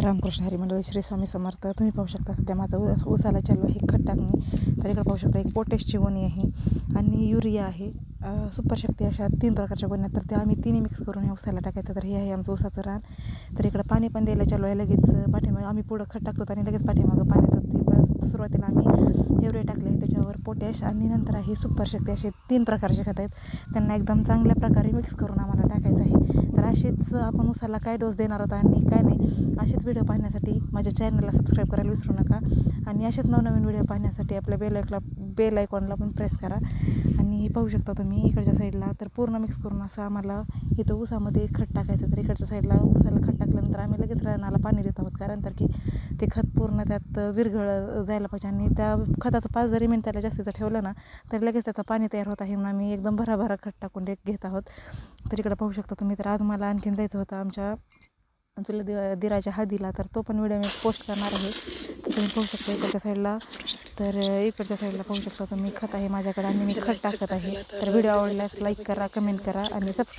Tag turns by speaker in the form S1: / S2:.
S1: रामकृष्ण हरी मंडळी, श्री स्वामी समर्थ. तुम्ही पाहू शकता सध्या माझा ऊसाला चालू आहे खत टाकणे. तर इकडे पाहू शकता एक पोटॅशची गोणी आहे आणि युरिया आहे, सुपर शक्ती, अशा 3 प्रकारच्या गोण्या. तर त्या आम्ही तिन्ही मिक्स करून ह्या ऊसाला टाकायचं. तर हे आहे आमचं ऊसाचं रान. तर इकडं पाणी पण द्यायला चालू आहे. लगेच पाठीमागे आम्ही पुढं खत टाकतो आणि लगेच पाठीमागं पाणी देतो. सुरुवातीला आम्ही युरिया टाकले आहे, त्याच्यावर पोटॅश आणि नंतर आहे सुपर शक्ती, असे 3 प्रकारचे खत आहेत. त्यांना एकदम चांगल्या प्रकारे मिक्स करून आम्हाला टाकायचं आहे. तर असेच आपण ऊसाला काय डोस देणार आहोत आणि काय नाही, असेच व्हिडिओ पाहण्यासाठी माझ्या चॅनलला सबस्क्राईब करायला विसरू नका. आणि असेच नवनवीन व्हिडिओ पाहण्यासाठी आपल्या बेल आयकॉनला पण प्रेस करा. आणि पाहू शकता तुम्ही इकडच्या साईडला तर पूर्ण मिक्स करून असं आम्हाला इथं ऊसामध्ये खत टाकायचं. तर इकडच्या साईडला ऊसाला खत टाकल्यानंतर आम्ही लगेच रानाला पाणी देत आहोत, कारण तर की ते खत पूर्ण त्यात विरघळ जायला पाहिजे. आणि त्या खताचं 5 जरी मिनिट त्याला जास्तीचं ठेवलं ना, तर लगेच त्याचं पाणी तयार होत आहे, म्हणून आम्ही एकदम भराभरा खत टाकून घेत आहोत. तर इकडं पाहू शकता तुम्ही. तर आज मला आणखीन जायचं होतं आमच्या दिराच्या हळदीला, तर तो पण व्हिडिओ मी पोस्ट करणार आहे. तर तुम्ही पाहू शकता इकडच्या साईडला. तर इकडच्या साईडला पाहू शकता तुम्ही खत आहे माझ्याकडे आणि मी खत टाकत आहे. तर व्हिडिओ आवडल्यास लाईक करा, कमेंट करा आणि सबस्क्राईब.